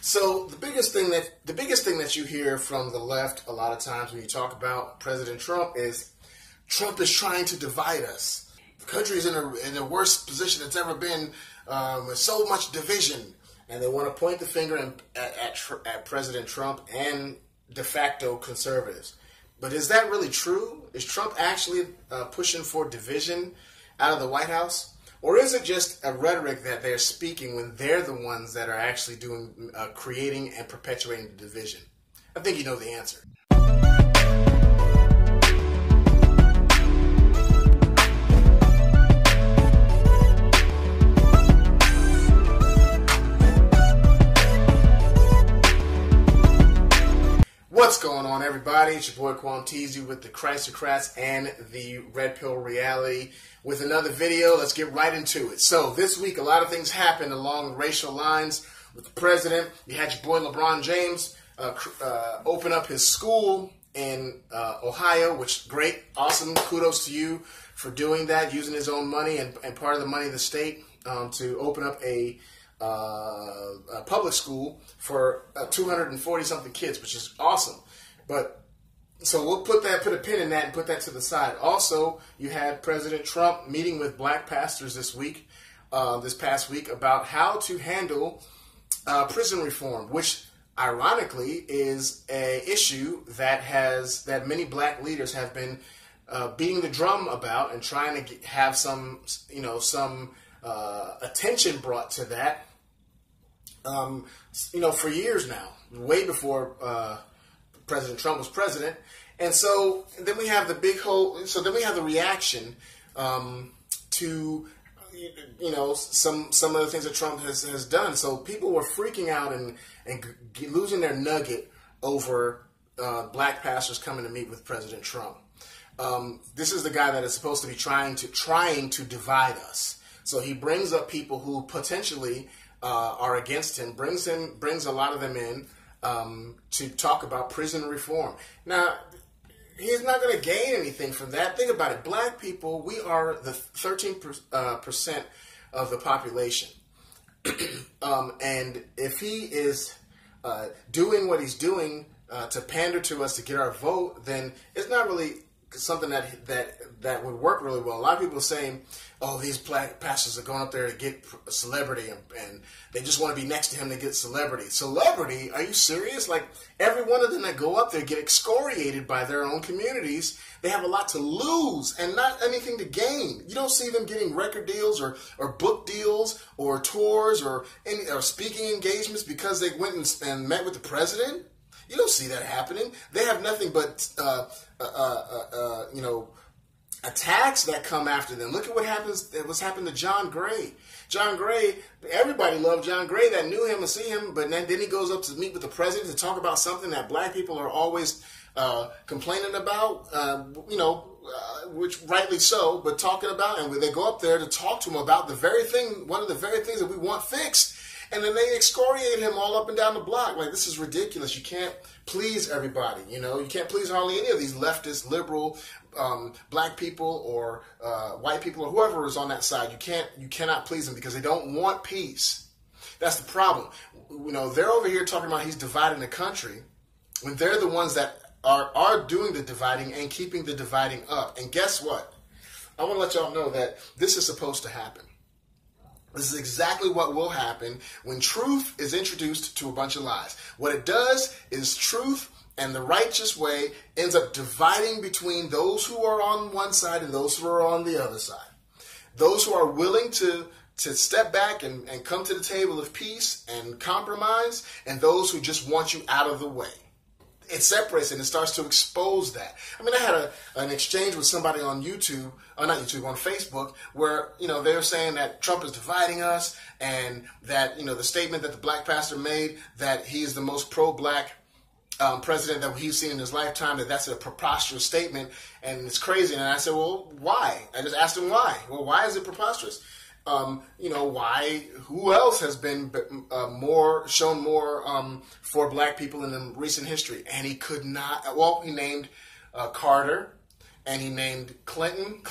So the biggest thing that you hear from the left a lot of times when you talk about President Trump is trying to divide us. The country is in the worst position it's ever been, with so much division, and they want to point the finger at President Trump and de facto conservatives. But is that really true? Is Trump actually pushing for division out of the White House? Or is it just a rhetoric that they're speaking when they're the ones that are actually creating and perpetuating the division? I think you know the answer. What's going on, everybody? It's your boy Quantizi with the Christocrats and the Red Pill Reality with another video. Let's get right into it. So this week, a lot of things happened along racial lines with the president. You had your boy LeBron James open up his school in Ohio, which great, awesome. Kudos to you for doing that, using his own money and part of the money of the state to open up a public school for 240 something kids, which is awesome. But so we'll put a pin in that and put that to the side. Also, you had President Trump meeting with black pastors this past week about how to handle prison reform, which ironically is an issue that many black leaders have been beating the drum about and trying to have some attention brought to that, for years now, way before President Trump was president. And so then we have the reaction to some of the things that Trump has done. So people were freaking out and losing their nugget over black pastors coming to meet with President Trump. This is the guy that is supposed to be trying to divide us. So he brings up people who potentially are against him, brings a lot of them in to talk about prison reform. Now, he's not going to gain anything from that. Think about it. Black people, we are the 13% of the population. And if he is doing what he's doing to pander to us to get our vote, then it's not really something that would work really well. A lot of people are saying, oh, these black pastors are going up there to get a celebrity and they just want to be next to him to get celebrity. Celebrity? Are you serious? Like, every one of them that go up there get excoriated by their own communities. They have a lot to lose and not anything to gain. You don't see them getting record deals or book deals or tours or speaking engagements because they went and met with the president. You don't see that happening. They have nothing but attacks that come after them. Look at what's happened to John Gray. John Gray, everybody loved John Gray that knew him and see him, but then he goes up to meet with the president to talk about something that black people are always complaining about, which rightly so, but talking about, and when they go up there to talk to him about one of the very things that we want fixed. And then they excoriate him all up and down the block. Like, this is ridiculous. You can't please everybody. You can't please hardly any of these leftist, liberal, black people or white people or whoever is on that side. You cannot please them because they don't want peace. That's the problem. They're over here talking about he's dividing the country when they're the ones that are doing the dividing and keeping the dividing up. And guess what? I want to let y'all know that this is supposed to happen. This is exactly what will happen when truth is introduced to a bunch of lies. What it does is truth and the righteous way ends up dividing between those who are on one side and those who are on the other side. Those who are willing to step back and come to the table of peace and compromise, and those who just want you out of the way. It separates and it starts to expose that. I mean, I had an exchange with somebody on YouTube, on Facebook, where, they were saying that Trump is dividing us and that, the statement that the black pastor made that he is the most pro-black president that he's seen in his lifetime, that's a preposterous statement and it's crazy. And I said, well, why? I just asked him why. Well, why is it preposterous? Why? Who else has been shown more for black people in the recent history? And he could not. Well, he named Carter, and he named Clinton.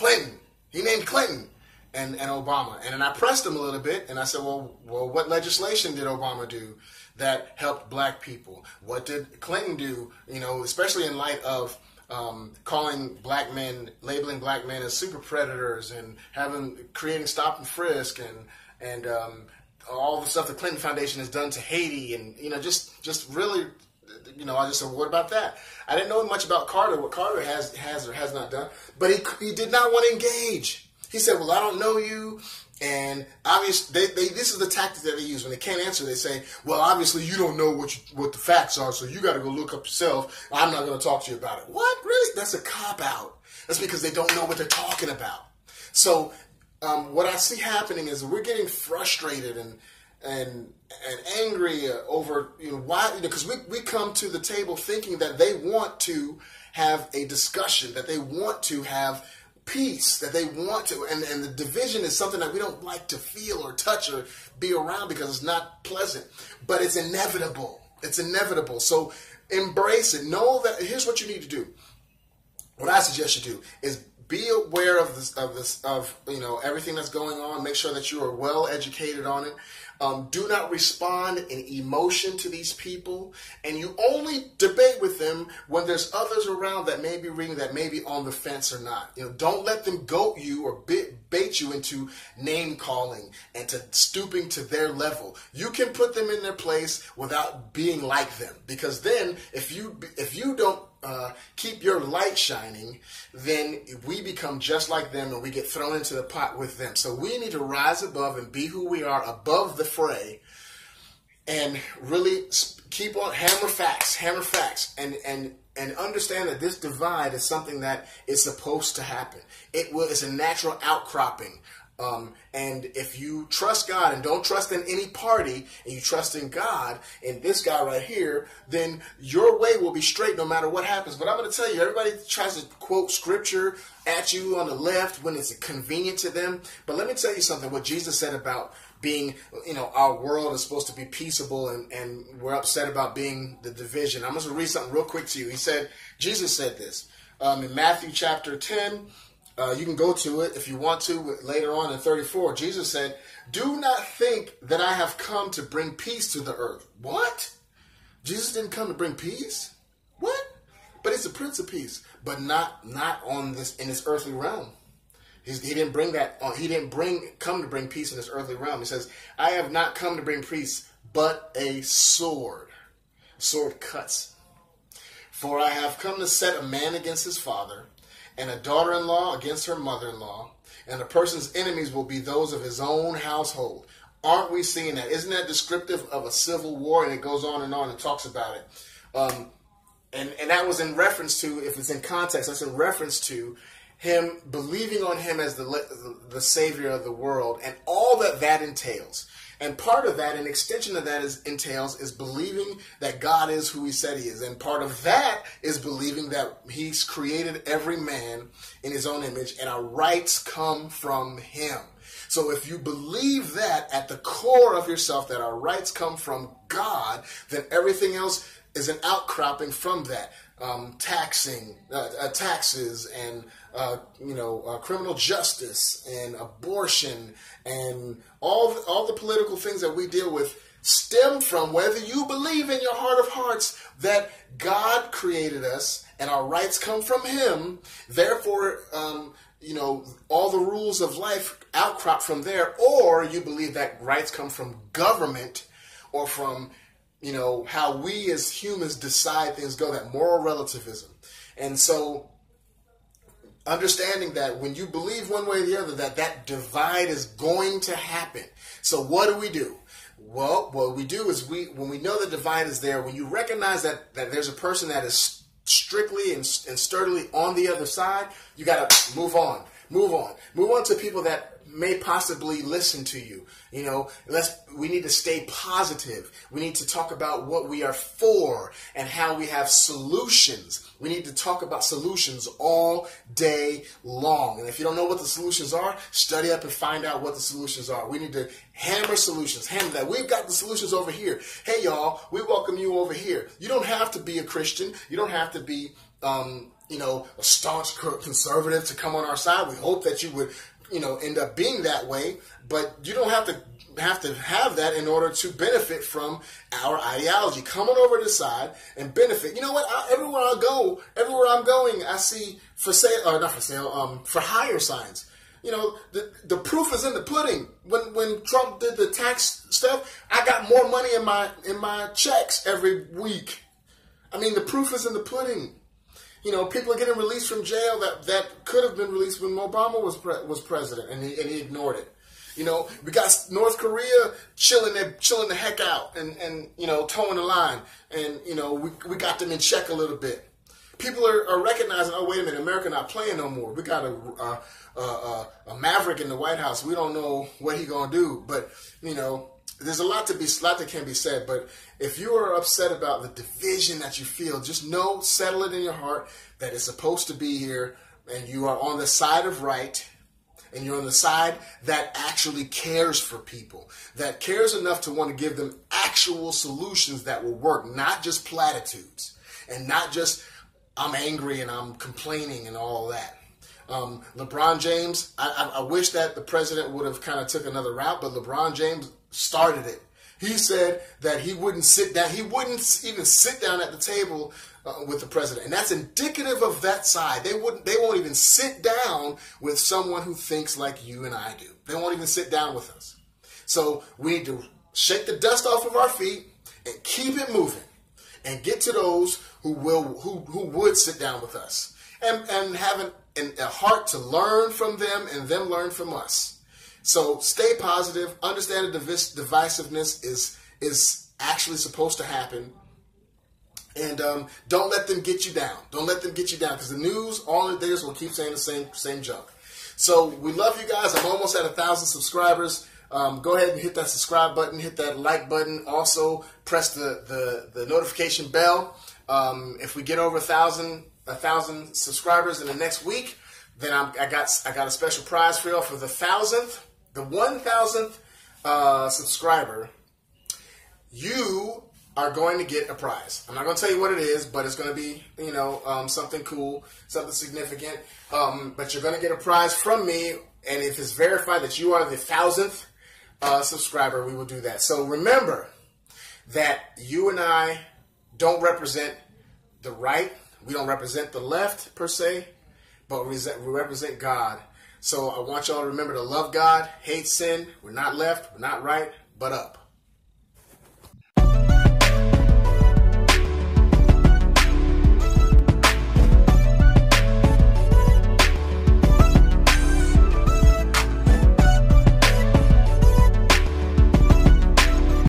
He named Clinton, and Obama. And then I pressed him a little bit, and I said, well, what legislation did Obama do that helped black people? What did Clinton do, especially in light of labeling black men as super predators and creating stop and frisk and all the stuff the Clinton Foundation has done to Haiti, and just really, I just said, well, what about that? I didn't know much about Carter, what Carter has or has not done, but he did not want to engage. He said, well, I don't know you. And obviously, this is the tactic that they use. When they can't answer, they say, well, obviously, you don't know what the facts are, so you got to go look up yourself. I'm not going to talk to you about it. What? Really? That's a cop-out. That's because they don't know what they're talking about. So what I see happening is we're getting frustrated and angry over, why, because we come to the table thinking that they want to have a discussion, that they want to have peace, that they want to, and the division is something that we don't like to feel or touch or be around because it's not pleasant, but it's inevitable. It's inevitable. So embrace it. Know that. Here's what you need to do. What I suggest you do is be aware of everything that's going on. Make sure that you are well educated on it. Do not respond in emotion to these people, and you only debate with them when there's others around that may be reading, that may be on the fence or not. Don't let them goat you or bait you into name calling and to stooping to their level. You can put them in their place without being like them, because then if you don't keep your light shining, then we become just like them and we get thrown into the pot with them. So we need to rise above and be who we are, above the fray, and really keep on hammer facts, and understand that this divide is something that is supposed to happen. It's a natural outcropping. And if you trust God and don't trust in any party, and you trust in God and this guy right here, then your way will be straight no matter what happens. But I'm going to tell you, everybody tries to quote scripture at you on the left when it's convenient to them. But let me tell you something, what Jesus said about being, our world is supposed to be peaceable, and we're upset about being the division. I'm going to read something real quick to you. Jesus said this in Matthew chapter 10. You can go to it if you want to later on in 34. Jesus said, do not think that I have come to bring peace to the earth. What? Jesus didn't come to bring peace? What? But he's the Prince of Peace, but not on this, in this earthly realm. He didn't bring that on. He didn't come to bring peace in this earthly realm. He says, I have not come to bring peace, but a sword. Sword cuts. For I have come to set a man against his father, and a daughter-in-law against her mother-in-law, and a person's enemies will be those of his own household. Aren't we seeing that? Isn't that descriptive of a civil war? And it goes on and talks about it. And that was in reference to, if it's in context, that's in reference to him believing on him as the Savior of the world, and all that entails. And part of that, an extension of that entails believing that God is who he said he is. And part of that is believing that he's created every man in his own image and our rights come from him. So if you believe that at the core of yourself, that our rights come from God, then everything else is an outcropping from that. Taxes and criminal justice and abortion and all the political things that we deal with stem from whether you believe in your heart of hearts that God created us and our rights come from him. Therefore, all the rules of life outcrop from there, or you believe that rights come from government or from how we as humans decide things go, that moral relativism. And so understanding that when you believe one way or the other, that divide is going to happen. So what do? Well, what we do is when we know the divide is there, when you recognize that there's a person that is strictly and sturdily on the other side, you got to move on to people that may possibly listen to you. We need to stay positive. We need to talk about what we are for and how we have solutions. We need to talk about solutions all day long. And if you don't know what the solutions are, study up and find out what the solutions are. We need to hammer solutions. Hammer that. We've got the solutions over here. Hey, y'all, we welcome you over here. You don't have to be a Christian. You don't have to be a staunch conservative to come on our side. We hope that you would end up being that way. But you don't have to have that in order to benefit from our ideology. Come on over to the side and benefit. You know what? Everywhere I'm going, I see for sale, or not for sale, for hire signs. The proof is in the pudding. When Trump did the tax stuff, I got more money in my checks every week. I mean, the proof is in the pudding. People are getting released from jail that could have been released when Obama was president, and he ignored it. We got North Korea chilling the heck out and towing the line, and we got them in check a little bit. People are recognizing, oh, wait a minute, America not playing no more. We got a maverick in the White House. We don't know what he gonna do, but there's a lot that can be said. But if you are upset about the division that you feel, just settle it in your heart that it's supposed to be here, and you are on the side of right, and you're on the side that actually cares for people, that cares enough to want to give them actual solutions that will work, not just platitudes, and not just I'm angry and I'm complaining and all that. LeBron James, I wish that the president would have kind of took another route, but LeBron James started it. He said that he wouldn't sit down. He wouldn't even sit down at the table with the president, and that's indicative of that side. They won't even sit down with someone who thinks like you and I do. They won't even sit down with us. So we need to shake the dust off of our feet and keep it moving, and get to those who would sit down with us and have a heart to learn from them and them learn from us. So stay positive. Understand that divisiveness is actually supposed to happen. And don't let them get you down. Don't let them get you down, because the news, all it is, will keep saying the same junk. So we love you guys. I'm almost at 1,000 subscribers. Go ahead and hit that subscribe button. Hit that like button. Also, press the notification bell. If we get over 1,000 subscribers in the next week, then I got a special prize for y'all for the 1,000th subscriber. You are going to get a prize. I'm not going to tell you what it is, but it's going to be, something cool, something significant. But you're going to get a prize from me, and if it's verified that you are the 1,000th subscriber, we will do that. So remember that you and I don't represent the right. We don't represent the left, per se, but we represent God. So I want y'all to remember to love God, hate sin. We're not left, we're not right, but up.